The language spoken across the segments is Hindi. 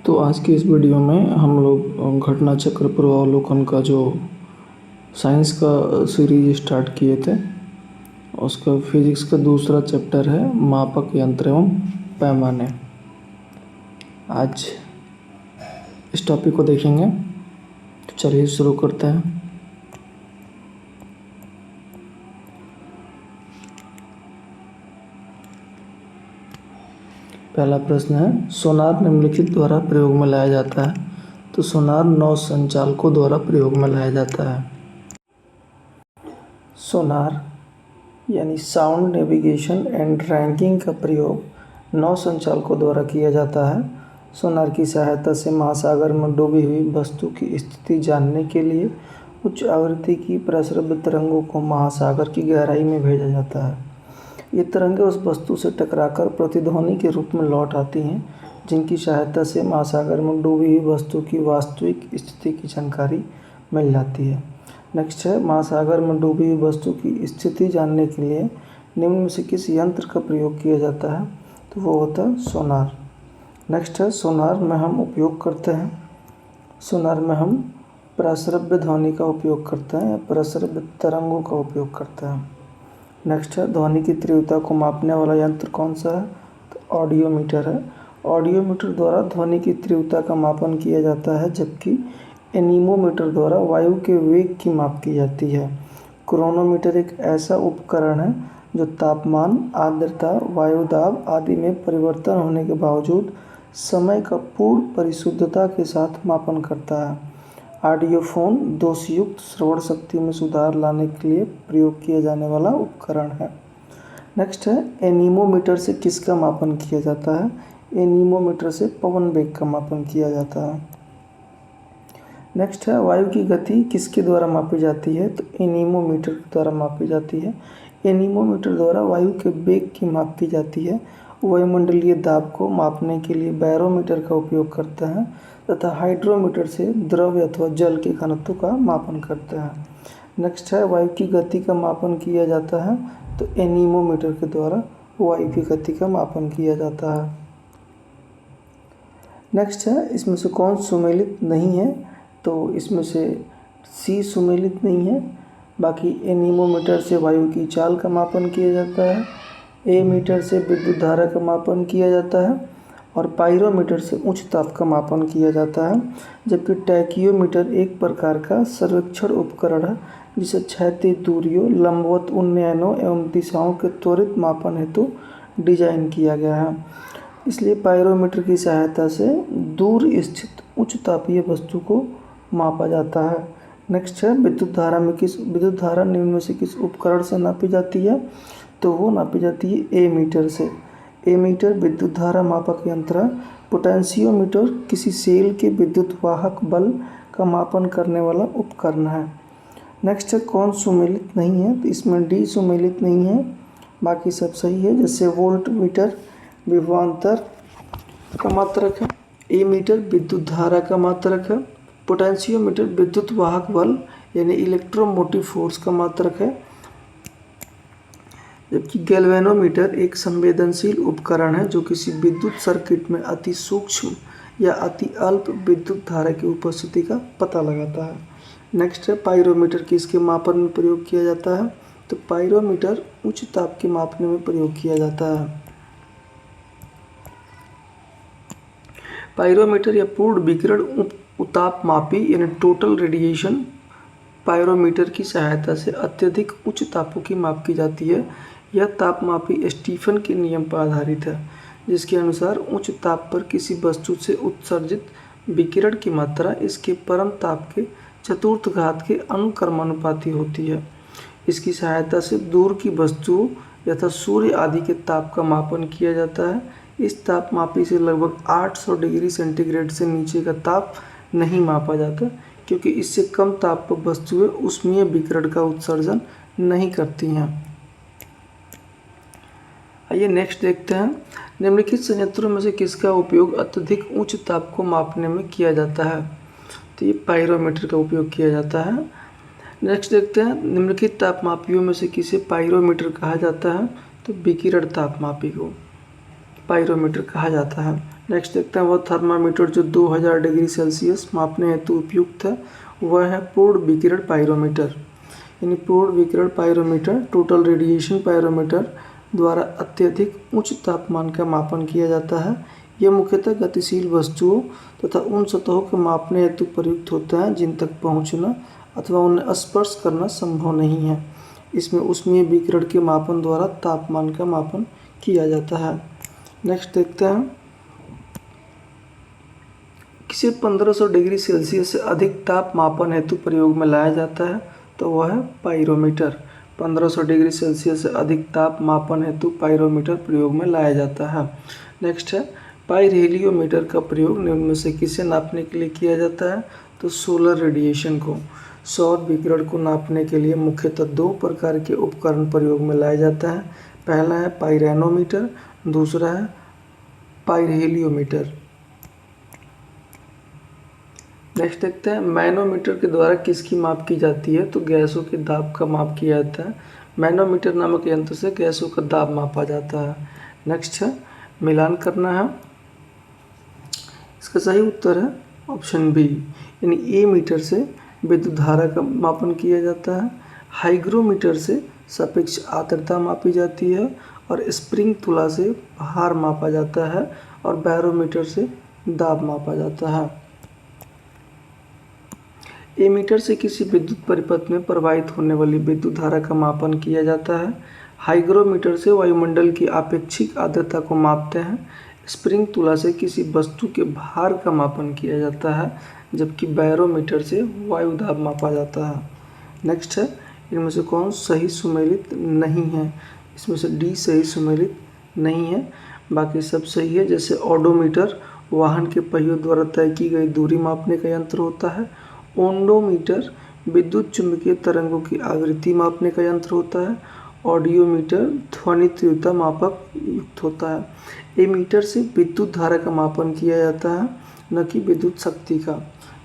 तो आज की इस वीडियो में हम लोग घटना चक्र पूर्वावलोकन का जो साइंस का सीरीज स्टार्ट किए थे उसका फिजिक्स का दूसरा चैप्टर है मापक यंत्र एवं पैमाने। आज इस टॉपिक को देखेंगे, तो चलिए शुरू करते हैं। पहला प्रश्न है, सोनार निम्नलिखित द्वारा प्रयोग में लाया जाता है। तो सोनार नौ संचालकों द्वारा प्रयोग में लाया जाता है। सोनार यानी साउंड नेविगेशन एंड ट्रैकिंग का प्रयोग नौ संचालकों द्वारा किया जाता है। सोनार की सहायता से महासागर में डूबी हुई वस्तु की स्थिति जानने के लिए उच्च आवृत्ति की प्रस्रव्य तरंगों को महासागर की गहराई में भेजा जाता है। ये तरंगें उस वस्तु से टकराकर प्रतिध्वनि के रूप में लौट आती हैं, जिनकी सहायता से महासागर में डूबी हुई वस्तु की वास्तविक स्थिति की जानकारी मिल जाती है। नेक्स्ट है, महासागर में डूबी हुई वस्तु की स्थिति जानने के लिए निम्न में से किस यंत्र का प्रयोग किया जाता है? तो वो होता है सोनार। नेक्स्ट है, सोनार में हम उपयोग करते हैं, सोनार में हम प्रस्रव्य ध्वनि का उपयोग करते हैं या प्रस्रव्य तरंगों का उपयोग करते हैं। नेक्स्ट है, ध्वनि की तीव्रता को मापने वाला यंत्र कौन सा है? तो ऑडियोमीटर है। ऑडियोमीटर द्वारा ध्वनि की तीव्रता का मापन किया जाता है, जबकि एनीमोमीटर द्वारा वायु के वेग की माप की जाती है। क्रोनोमीटर एक ऐसा उपकरण है जो तापमान, आर्द्रता, वायु दाब आदि में परिवर्तन होने के बावजूद समय का पूर्ण परिशुद्धता के साथ मापन करता है। ऑडियोफोन दोषयुक्त श्रवण शक्ति में सुधार लाने के लिए प्रयोग किया जाने वाला उपकरण है। नेक्स्ट है, एनीमोमीटर से किसका मापन किया जाता है? एनीमोमीटर से पवन वेग का मापन किया जाता है। नेक्स्ट है, वायु की गति किसके द्वारा मापी जाती है? तो एनीमोमीटर के द्वारा मापी जाती है। एनीमोमीटर द्वारा वायु के वेग की माप की जाती है। वायुमंडलीय दाब को मापने के लिए बैरोमीटर का उपयोग करते हैं तथा हाइड्रोमीटर से द्रव अथवा जल के घनत्व का मापन करते हैं। नेक्स्ट है, वायु की गति का मापन किया जाता है, तो एनीमोमीटर के द्वारा वायु की गति का मापन किया जाता है। नेक्स्ट है, इसमें से कौन सुमेलित नहीं है? तो इसमें से सी सुमेलित नहीं है। बाकी एनीमोमीटर से वायु की चाल का मापन किया जाता है, ए मीटर से विद्युत धारा का मापन किया जाता है और पाइरोमीटर से उच्च ताप का मापन किया जाता है। जबकि टैकियोमीटर एक प्रकार का सर्वेक्षण उपकरण है जिसे क्षैतिज दूरियों, लंबवत उन्नयनों एवं दिशाओं के त्वरित मापन हेतु डिजाइन किया गया है। इसलिए पाइरोमीटर की सहायता से दूर स्थित उच्च तापीय वस्तु को मापा जाता है। नेक्स्ट है, विद्युत धारा निम्न में से किस उपकरण से नापी जाती है? तो वो नापी जाती है ए मीटर से। ए मीटर विद्युत धारा मापक यंत्र है। पोटेंशियोमीटर किसी सेल के विद्युत वाहक बल का मापन करने वाला उपकरण है। नेक्स्ट है, कौन सुमेलित नहीं है? तो इसमें डी सुमेलित नहीं है, बाकी सब सही है। जैसे वोल्ट मीटर विभवांतर का मात्रक है, ए मीटर विद्युत धारा का मात्रक है, पोटेंशियोमीटर विद्युत वाहक बल यानी इलेक्ट्रोमोटिव फोर्स का मात्रक है, जबकि गैल्वेनोमीटर एक संवेदनशील उपकरण है जो किसी विद्युत सर्किट में अति सूक्ष्म या अति अल्प विद्युत धारा की उपस्थिति का पता लगाता है। नेक्स्ट है, पाइरोमीटर किसके मापन में प्रयोग किया जाता है? तो पाइरोमीटर उच्च ताप के मापने में प्रयोग किया जाता है। पाइरोमीटर या पूर्ण विकिरण उताप मापी यानी टोटल रेडिएशन पाइरोमीटर की सहायता से अत्यधिक उच्च तापों की माप की जाती है। यह ताप मापी स्टीफन के नियम पर आधारित है, जिसके अनुसार उच्च ताप पर किसी वस्तु से उत्सर्जित विकिरण की मात्रा इसके परम ताप के चतुर्थ घात के अनुक्रमानुपाती होती है। इसकी सहायता से दूर की वस्तुओं यथा सूर्य आदि के ताप का मापन किया जाता है। इस ताप मापी से लगभग 800 डिग्री सेंटीग्रेड से नीचे का ताप नहीं मापा जाता, क्योंकि इससे कम ताप पर वस्तुएं ऊष्मीय विकिरण का उत्सर्जन नहीं करती हैं। आइए नेक्स्ट देखते हैं, निम्नलिखित संयंत्रों में से किसका उपयोग अत्यधिक उच्च ताप को मापने में किया जाता है? तो ये पाइरोमीटर का उपयोग किया जाता है। नेक्स्ट देखते हैं, निम्नलिखित तापमापियों में से किसे पाइरोमीटर कहा जाता है? तो विकिरण तापमापी को पाइरोमीटर कहा जाता है। नेक्स्ट देखते हैं वह थर्मामीटर जो 2000 डिग्री सेल्सियस मापने हेतु उपयुक्त है, वह है पूर्ण विकिरण पायरोमीटर। यानी पूर्ण विकिरण पायरोमीटर टोटल रेडिएशन पायरोमीटर द्वारा अत्यधिक उच्च तापमान का मापन किया जाता है। यह मुख्यतः गतिशील वस्तुओं तथा उन सतहों के मापने हेतु प्रयुक्त होता है जिन तक पहुंचना अथवा उन्हें स्पर्श करना संभव नहीं है। इसमें ऊष्मीय विकिरण के मापन द्वारा तापमान का मापन किया जाता है। नेक्स्ट देखते हैं किसे 1500 डिग्री सेल्सियस से अधिक ताप मापन हेतु प्रयोग में लाया जाता है, तो वह है पाइरोमीटर। 1500 डिग्री सेल्सियस से अधिक ताप मापन हेतु पाइरोमीटर प्रयोग में लाया जाता है। नेक्स्ट है पाइरहेलियोमीटर का प्रयोग निम्न में से किसे नापने के लिए किया जाता है, तो सोलर रेडिएशन को। सौर विकिरण को नापने के लिए मुख्यतः दो प्रकार के उपकरण प्रयोग में लाया जाता है। पहला है पाइरेनोमीटर, दूसरा है पाइरहेलियोमीटर। नेक्स्ट देखते हैं मैनोमीटर के द्वारा किसकी माप की जाती है, तो गैसों के दाब का माप किया जाता है। मैनोमीटर नामक यंत्र से गैसों का दाब मापा जाता है। नेक्स्ट है मिलान करना है। इसका सही उत्तर है ऑप्शन बी, यानी ए मीटर से विद्युत धारा का मापन किया जाता है। हाइग्रोमीटर से सापेक्ष आर्द्रता मापी जाती है और स्प्रिंग तुला से भार मापा जाता है और बैरोमीटर से दाब मापा जाता है। एमीटर से किसी विद्युत परिपथ में प्रवाहित होने वाली विद्युत धारा का मापन किया जाता है। हाइग्रोमीटर से वायुमंडल की आपेक्षिक आर्द्रता को मापते हैं। स्प्रिंग तुला से किसी वस्तु के भार का मापन किया जाता है, जबकि बैरोमीटर से वायु दाब मापा जाता है। नेक्स्ट है इनमें से कौन सही सुमेलित नहीं है, इसमें से डी सही सुमेलित नहीं है, बाकी सब सही है। जैसे ऑडोमीटर वाहन के पहियों द्वारा तय की गई दूरी मापने का यंत्र होता है। ओंडोमीटर विद्युत चुंबकीय तरंगों की आवृत्ति मापने का यंत्र होता है। ऑडियोमीटर ध्वनि तीव्रता मापक युक्त होता है। एमीटर से विद्युत धारा का मापन किया जाता है, न कि विद्युत शक्ति का।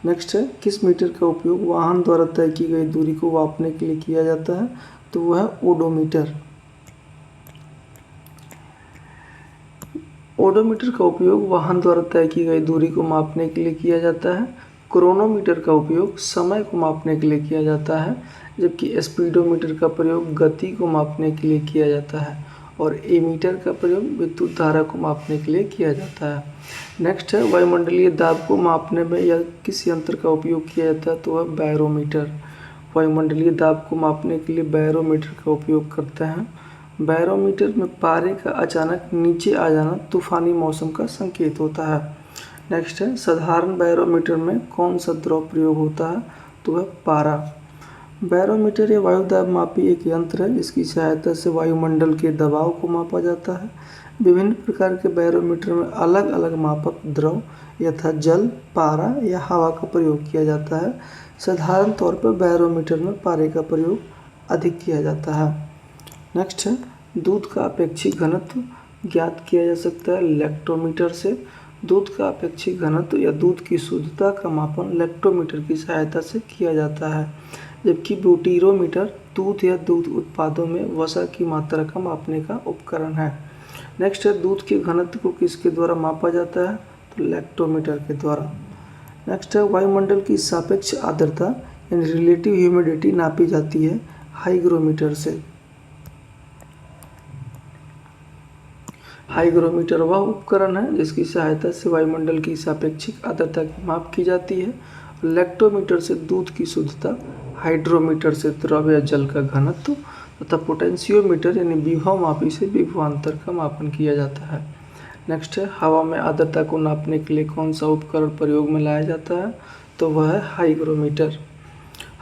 नेक्स्ट है किस मीटर का उपयोग वाहन द्वारा तय की गई दूरी को मापने के लिए किया जाता है, तो वह है ओडोमीटर। ओडोमीटर का उपयोग वाहन द्वारा तय की गई दूरी को मापने के लिए किया जाता है। क्रोनोमीटर का उपयोग समय को मापने के लिए किया जाता है, जबकि स्पीडोमीटर का प्रयोग गति को मापने के लिए किया जाता है और एमीटर का प्रयोग विद्युत धारा को मापने के लिए किया जाता है। नेक्स्ट है वायुमंडलीय दाब को मापने में या किस यंत्र का उपयोग किया जाता है, तो वह बैरोमीटर। वायुमंडलीय दाब को मापने के लिए बैरोमीटर का उपयोग करते हैं। बैरोमीटर में पारे का अचानक नीचे आ जाना तूफानी मौसम का संकेत होता है। नेक्स्ट है साधारण बैरोमीटर में कौन सा द्रव प्रयोग होता है, तो वह पारा। बैरोमीटर या वायु दाब मापी एक यंत्र है जिसकी सहायता से वायुमंडल के दबाव को मापा जाता है। विभिन्न प्रकार के बैरोमीटर में अलग अलग मापक द्रव यथा जल, पारा या हवा का प्रयोग किया जाता है। साधारण तौर पर बैरोमीटर में पारे का प्रयोग अधिक किया जाता है। नेक्स्ट है दूध का अपेक्षित घनत्व ज्ञात किया जा सकता है लैक्टोमीटर से। दूध का अपेक्षित घनत्व या दूध की शुद्धता का मापन लैक्टोमीटर की सहायता से किया जाता है, जबकि ब्यूटीरोमीटर दूध या दूध उत्पादों में वसा की मात्रा का मापने का उपकरण है। नेक्स्ट है दूध के घनत्व को किसके द्वारा मापा जाता है, तो लैक्टोमीटर के द्वारा। नेक्स्ट है वायुमंडल की सापेक्ष आर्द्रता यानी रिलेटिव ह्यूमिडिटी नापी जाती है हाइग्रोमीटर से। हाइग्रोमीटर वह उपकरण है जिसकी सहायता से वायुमंडल की सापेक्षिक आर्द्रता की माप की जाती है। लैक्टोमीटर से दूध की शुद्धता, हाइड्रोमीटर से द्रव या जल का घनत्व तथा पोटेंशियोमीटर यानी विभव मापी से विभवांतर का मापन किया जाता है। नेक्स्ट है हवा में आर्द्रता को नापने के लिए कौन सा उपकरण प्रयोग में लाया जाता है, तो वह है हाइग्रोमीटर।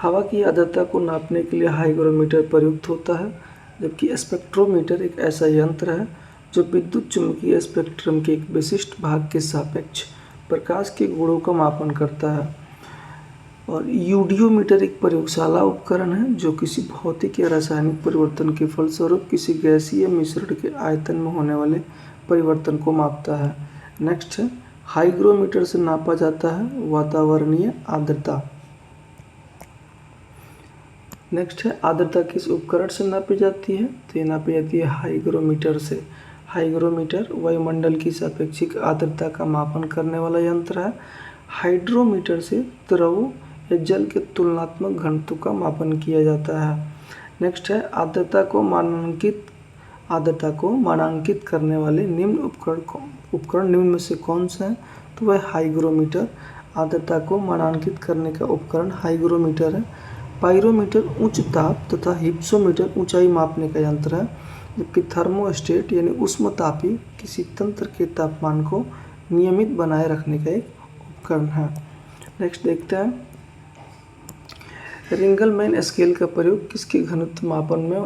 हवा की आर्द्रता को नापने के लिए हाइग्रोमीटर प्रयुक्त होता है, जबकि स्पेक्ट्रोमीटर एक ऐसा यंत्र है जो विद्युत चुम्बकीय स्पेक्ट्रम के एक विशिष्ट भाग के सापेक्ष प्रकाश के गुणों का मापन करता है। और यूडियोमीटर एक प्रयोगशाला उपकरण है जो किसी भौतिक या रासायनिक परिवर्तन के फलस्वरूप किसी गैसीय मिश्रण के आयतन में होने वाले परिवर्तन को मापता है। नेक्स्ट है हाइग्रोमीटर से नापा जाता है वातावरणीय आर्द्रता। नेक्स्ट है आर्द्रता किस उपकरण से नापी जाती है, तो ये नापी जाती है हाइग्रोमीटर से। हाइग्रोमीटर वायुमंडल की सापेक्षिक आर्द्रता का मापन करने वाला यंत्र है। हाइड्रोमीटर से द्रव या जल के तुलनात्मक घनत्व का मापन किया जाता है। नेक्स्ट है आर्द्रता को मानांकित करने वाले निम्न उपकरण निम्न में से कौन सा है? तो वह हाइग्रोमीटर। आर्द्रता को मानांकित करने का उपकरण हाइग्रोमीटर है। पाइरोमीटर उच्च ताप तथा हिप्सोमीटर ऊंचाई मापने का यंत्र है, जबकि थर्मोस्टेट यानी उष्मतापी किसी तंत्र के तापमान को नियमित बनाए रखने का एक उपकरण है। नेक्स्ट देखते हैं रिंगलमैन स्केल का प्रयोग किसके घनत्व मापन में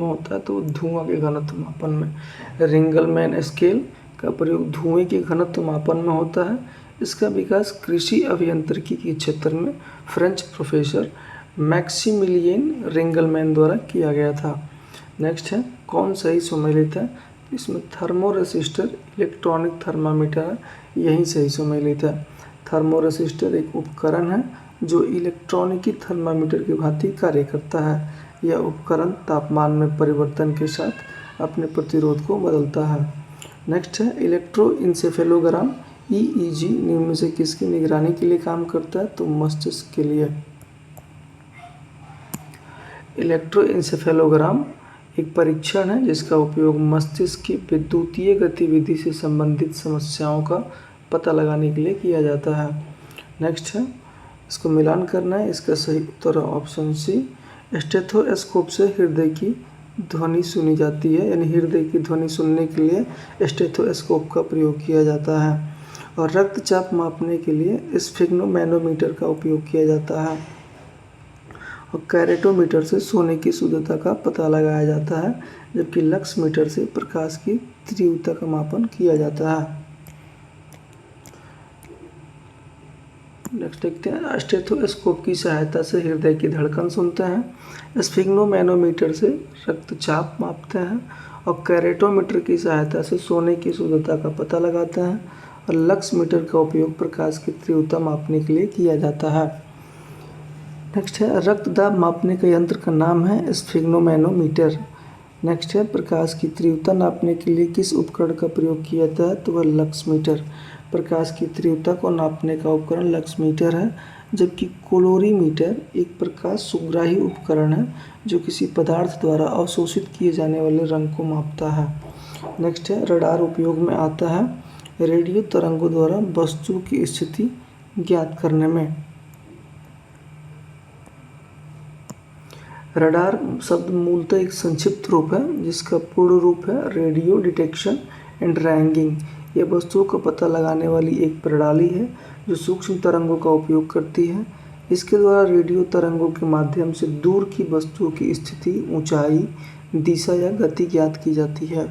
होता है? तो धुआं के घनत्व मापन में। रिंगलमैन स्केल का प्रयोग धुएं के घनत्व मापन में होता है। इसका विकास कृषि अभियांत्रिकी के क्षेत्र में फ्रेंच प्रोफेसर मैक्सिमिलियन रिंगलमैन द्वारा किया गया था। नेक्स्ट है कौन सही सुमेलित है? इसमें थर्मोरेसिस्टर इलेक्ट्रॉनिक थर्मामीटर है, यही सही सुमेलित है। थर्मोरेसिस्टर एक उपकरण है जो इलेक्ट्रॉनिकी थर्मामीटर की भांति कार्य करता है। यह उपकरण तापमान में परिवर्तन के साथ अपने प्रतिरोध को बदलता है। नेक्स्ट है इलेक्ट्रोइंसेफेलोग्राम EEG निम्न में से किसकी निगरानी के लिए काम करता है? तो मस्तिष्क के लिए। इलेक्ट्रोइंसेफेलोग्राम एक परीक्षण है जिसका उपयोग मस्तिष्क की विद्युतीय गतिविधि से संबंधित समस्याओं का पता लगाने के लिए किया जाता है। नेक्स्ट है इसको मिलान करना है। इसका सही उत्तर है ऑप्शन सी। स्टेथोस्कोप से हृदय की ध्वनि सुनी जाती है, यानी हृदय की ध्वनि सुनने के लिए स्टेथोस्कोप का प्रयोग किया जाता है। और रक्तचाप मापने के लिए स्फिग्नोमैनोमीटर का उपयोग किया जाता है। और कैरेटोमीटर से सोने की शुद्धता का पता लगाया जाता है, जबकि लक्स मीटर से प्रकाश की तीव्रता का मापन किया जाता है। नेक्स्ट देखते हैं स्टेथोस्कोप की सहायता से हृदय की धड़कन सुनते हैं, स्फिग्नोमैनोमीटर से रक्तचाप मापते हैं, और कैरेटोमीटर की सहायता से सोने की शुद्धता का पता लगाते हैं, और लक्स मीटर का उपयोग प्रकाश की तीव्रता मापने के लिए किया जाता है। नेक्स्ट है रक्त दाब मापने का यंत्र का नाम है स्फिग्नोमैनोमीटर। नेक्स्ट है प्रकाश की तीव्रता नापने के लिए किस उपकरण का प्रयोग किया जाता है? तो वह लक्स मीटर। प्रकाश की तीव्रता को नापने का उपकरण लक्स मीटर है, जबकि कोलोरीमीटर एक प्रकाश सुग्राही उपकरण है जो किसी पदार्थ द्वारा अवशोषित किए जाने वाले रंग को मापता है। नेक्स्ट है रडार उपयोग में आता है रेडियो तरंगों द्वारा वस्तु की स्थिति ज्ञात करने में। रडार शब्द मूलतः एक संक्षिप्त रूप है जिसका पूर्ण रूप है रेडियो डिटेक्शन एंड रैंगिंग। यह वस्तुओं का पता लगाने वाली एक प्रणाली है जो सूक्ष्म तरंगों का उपयोग करती है। इसके द्वारा रेडियो तरंगों के माध्यम से दूर की वस्तुओं की स्थिति, ऊंचाई, दिशा या गति ज्ञात की जाती है।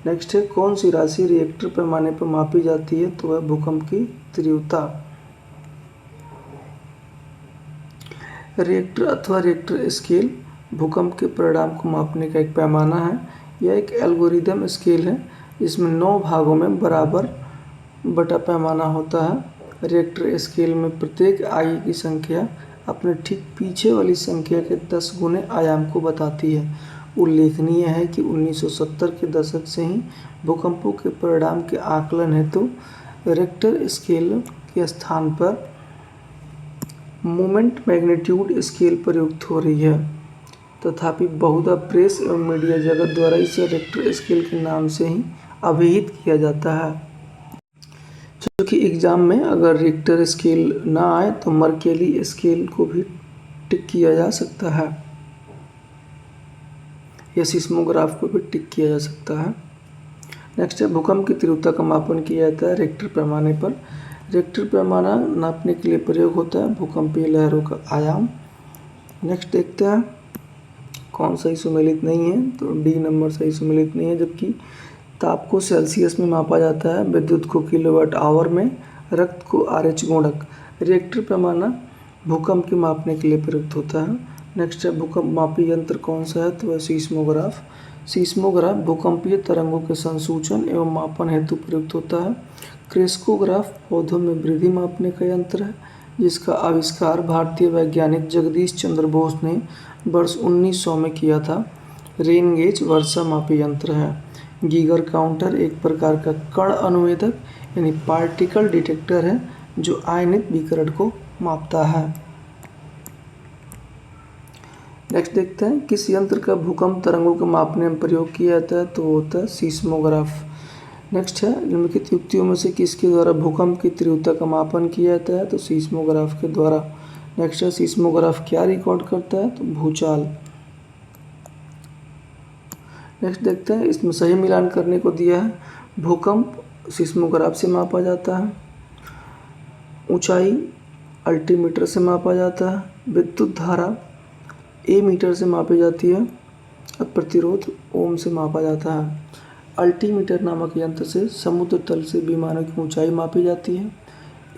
नेक्स्ट है कौन सी राशि रिएक्टर पैमाने पर मापी जाती है? तो वह भूकंप की तीव्रता। रिएक्टर अथवा रिएक्टर स्केल भूकंप के परिणाम को मापने का एक पैमाना है। यह एक एल्गोरिदम स्केल है जिसमें 9 भागों में बराबर बटा पैमाना होता है। रिएक्टर स्केल में प्रत्येक आई की संख्या अपने ठीक पीछे वाली संख्या के 10 गुने आयाम को बताती है। उल्लेखनीय है कि 1970 के दशक से ही भूकंपों के परिणाम के आकलन हेतु रिक्टर स्केल के स्थान पर मोमेंट मैग्नीट्यूड स्केल प्रयुक्त हो रही है। तथापि बहुधा प्रेस एवं मीडिया जगत द्वारा इसे रिक्टर स्केल के नाम से ही अभिहित किया जाता है। क्योंकि एग्जाम में अगर रिक्टर स्केल ना आए तो मर्केली स्केल को भी टिक किया जा सकता है या सिस्मोग्राफ को भी टिक किया जा सकता है। नेक्स्ट है भूकंप की तीव्रता का मापन किया जाता है रिक्टर पैमाने पर। रिक्टर पैमाना नापने के लिए प्रयोग होता है भूकंपीय लहरों का आयाम। नेक्स्ट देखते हैं कौन सही सुमेलित नहीं है? तो डी नंबर सही सुमेलित नहीं है। जबकि ताप को सेल्सियस में मापा जाता है, विद्युत को किलोवाट आवर में, रक्त को RH गुणक। रिएक्टर पैमाना भूकंप के मापने के लिए प्रयुक्त होता है। नेक्स्ट है भूकंप मापी यंत्र कौन सा है? तो वह सीस्मोग्राफ। सीस्मोग्राफ भूकंपीय तरंगों के संसूचन एवं मापन हेतु प्रयुक्त होता है। क्रेस्कोग्राफ पौधों में वृद्धि मापने का यंत्र है जिसका आविष्कार भारतीय वैज्ञानिक जगदीश चंद्र बोस ने वर्ष 1900 में किया था। रेन गेज वर्षा मापी यंत्र है। गीगर काउंटर एक प्रकार का कण अनुवेदक यानी पार्टिकल डिटेक्टर है जो आयनित विकिरण को मापता है। नेक्स्ट देखते हैं किस यंत्र का भूकंप तरंगों को मापने में प्रयोग किया जाता है, तो वो होता है सीस्मोग्राफ। नेक्स्ट है निम्नलिखित युक्तियों में से किसके द्वारा भूकंप की तीव्रता का मापन किया जाता है, तो सीस्मोग्राफ के द्वारा। नेक्स्ट है सीस्मोग्राफ क्या रिकॉर्ड करता है, तो भूचाल। नेक्स्ट देखते हैं इसमें सही मिलान करने को दिया है। भूकंप सीस्मोग्राफ से मापा जाता है, ऊंचाई अल्टीमीटर से मापा जाता है, विद्युत धारा ए मीटर से मापी जाती है और प्रतिरोध ओम से मापा जाता है। अल्टीमीटर नामक यंत्र से समुद्र तल से विमानों की ऊंचाई मापी जाती है।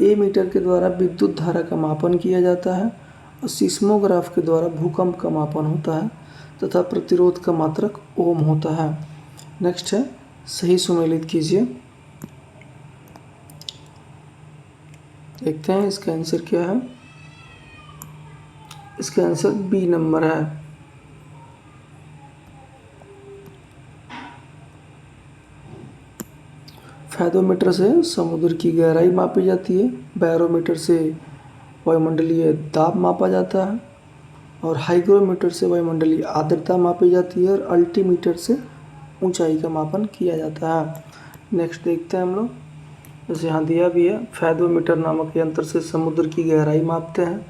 ए मीटर के द्वारा विद्युत धारा का मापन किया जाता है और सीस्मोग्राफ के द्वारा भूकंप का मापन होता है तथा प्रतिरोध का मात्रक ओम होता है। नेक्स्ट है सही सुमेलित कीजिए। देखते हैं इसका आंसर क्या है। इसका आंसर बी नंबर है। फैदोमीटर से समुद्र की गहराई मापी जाती है, बैरोमीटर से वायुमंडलीय दाब मापा जाता है और हाइग्रोमीटर से वायुमंडलीय आर्द्रता मापी जाती है और अल्टीमीटर से ऊंचाई का मापन किया जाता है। नेक्स्ट देखते हैं हम लोग, जैसे यहाँ दिया भी है, फैदोमीटर नामक यंत्र से समुद्र की गहराई मापते हैं,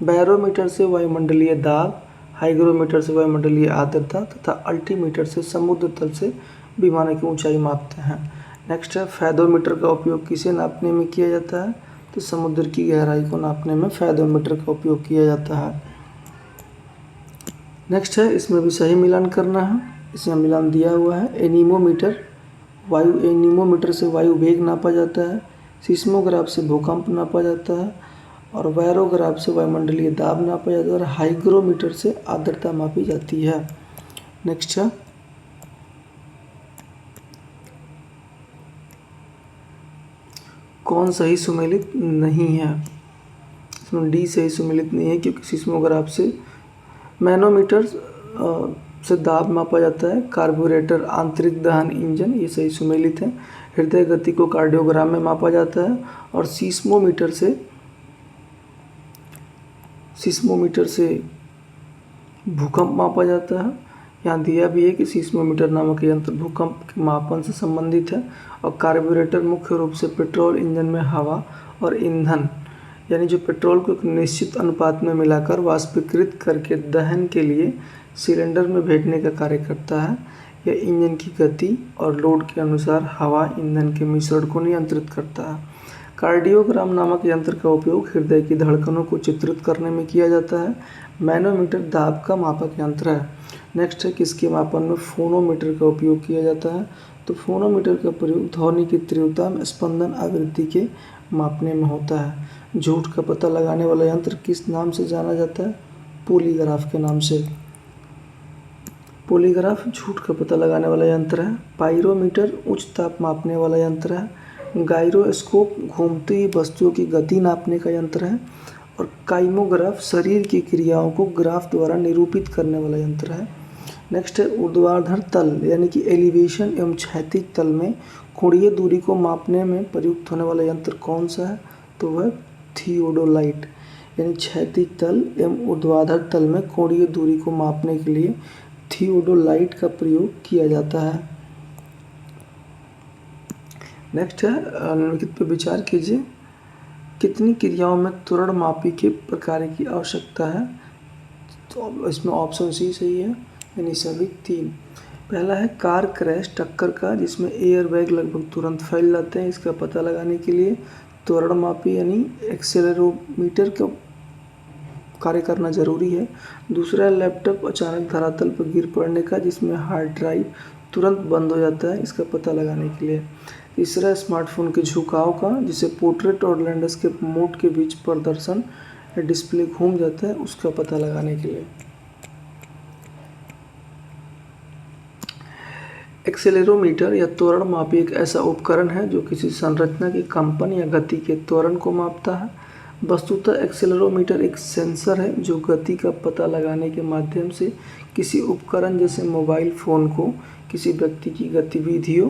बैरोमीटर से वायुमंडलीय दाब, हाइग्रोमीटर से वायुमंडलीय आर्द्रता तथा अल्टीमीटर से समुद्र तल से विमानों की ऊंचाई मापते हैं। नेक्स्ट है फैदोमीटर का उपयोग किसे नापने में किया जाता है, तो समुद्र की गहराई को नापने में फैदोमीटर का उपयोग किया जाता है। नेक्स्ट है इसमें भी सही मिलान करना है। इसमें मिलान दिया हुआ है। एनीमोमीटर से वायु वेग नापा जाता है, सीस्मोग्राफ से भूकंप नापा जाता है और वायरोग्राफ से वायुमंडलीय दाब नापा जाता है और हाइग्रोमीटर से आर्द्रता मापी जाती है। नेक्स्ट है कौन सही सुमेलित नहीं है, इसमें डी सही सुमेलित नहीं है क्योंकि सीस्मोग्राफ से मैनोमीटर से दाब मापा जाता है, कार्बोरेटर आंतरिक दहन इंजन ये सही सुमेलित है, हृदय गति को कार्डियोग्राम में मापा जाता है और सीस्मोमीटर से भूकंप मापा जाता है। यहाँ दिया भी है कि सीस्मोमीटर नामक यंत्र भूकंप के मापन से संबंधित है और कार्बोरेटर मुख्य रूप से पेट्रोल इंजन में हवा और ईंधन यानी जो पेट्रोल को एक निश्चित अनुपात में मिलाकर वाष्पीकृत करके दहन के लिए सिलेंडर में भेजने का कार्य करता है। यह इंजन की गति और लोड के अनुसार हवा ईंधन के मिश्रण को नियंत्रित करता है। कार्डियोग्राम नामक यंत्र का उपयोग हृदय की धड़कनों को चित्रित करने में किया जाता है। मैनोमीटर दाब का मापक यंत्र है। नेक्स्ट है किसके मापन में फोनोमीटर का उपयोग किया जाता है, तो फोनोमीटर का प्रयोग ध्वनि की तीव्रता में स्पंदन आवृत्ति के मापने में होता है। झूठ का पता लगाने वाला यंत्र किस नाम से जाना जाता है, पॉलीग्राफ के नाम से। पॉलीग्राफ झूठ का पता लगाने वाला यंत्र है। पाइरोमीटर उच्च ताप मापने वाला यंत्र है। गायरोस्कोप घूमती हुई वस्तुओं की गति नापने का यंत्र है और काइमोग्राफ शरीर की क्रियाओं को ग्राफ द्वारा निरूपित करने वाला यंत्र है। नेक्स्ट है ऊर्ध्वाधर तल यानी कि एलिवेशन एवं क्षैतिज तल में कोणीय दूरी को मापने में प्रयुक्त होने वाला यंत्र कौन सा है, तो वह थियोडोलाइट यानी क्षैतिज तल एवं ऊर्ध्वाधर तल में कोणीय दूरी को मापने के लिए थियोडोलाइट का प्रयोग किया जाता है। नेक्स्ट है निम्नलिखित पर विचार कीजिए। कितनी क्रियाओं में त्वरण मापी के प्रकार की आवश्यकता है, तो इसमें ऑप्शन सी सही है यानी सभी 3। पहला है कार क्रैश टक्कर का जिसमें एयर बैग लगभग तुरंत फैल जाते हैं, इसका पता लगाने के लिए त्वरण मापी यानी एक्सेलेरोमीटर का कार्य करना जरूरी है। दूसरा है लैपटॉप अचानक धरातल पर गिर पड़ने का जिसमें हार्ड ड्राइव तुरंत बंद हो जाता है, इसका पता लगाने के लिए। तीसरा स्मार्टफोन के झुकाव का जिसे पोर्ट्रेट और लैंडस्केप मोड के बीच प्रदर्शन डिस्प्ले घूम जाता है, उसका पता लगाने के लिए। एक्सेलेरोमीटर या त्वरण मापी एक ऐसा उपकरण है जो किसी संरचना की कंपन या गति के त्वरण को मापता है। वस्तुतः एक्सेलेरोमीटर एक सेंसर है जो गति का पता लगाने के माध्यम से किसी उपकरण जैसे मोबाइल फ़ोन को किसी व्यक्ति की गतिविधियों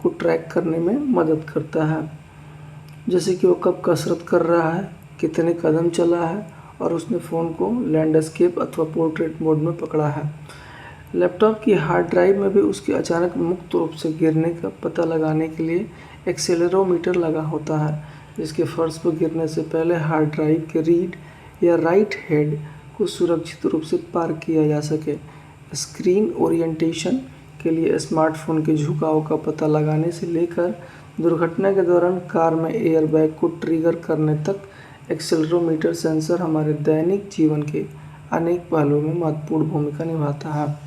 को ट्रैक करने में मदद करता है, जैसे कि वो कब कसरत कर रहा है, कितने कदम चला है और उसने फ़ोन को लैंडस्केप अथवा पोर्ट्रेट मोड में पकड़ा है। लैपटॉप की हार्ड ड्राइव में भी उसके अचानक मुक्त रूप से गिरने का पता लगाने के लिए एक्सेलेरोमीटर लगा होता है, जिसके फर्श पर गिरने से पहले हार्ड ड्राइव के रीड या राइट हेड को सुरक्षित रूप से पार किया जा सके। स्क्रीन ओरिएंटेशन के लिए स्मार्टफोन के झुकाव का पता लगाने से लेकर दुर्घटना के दौरान कार में एयरबैग को ट्रिगर करने तक एक्सेलेरोमीटर सेंसर हमारे दैनिक जीवन के अनेक पहलुओं में महत्वपूर्ण भूमिका निभाता है।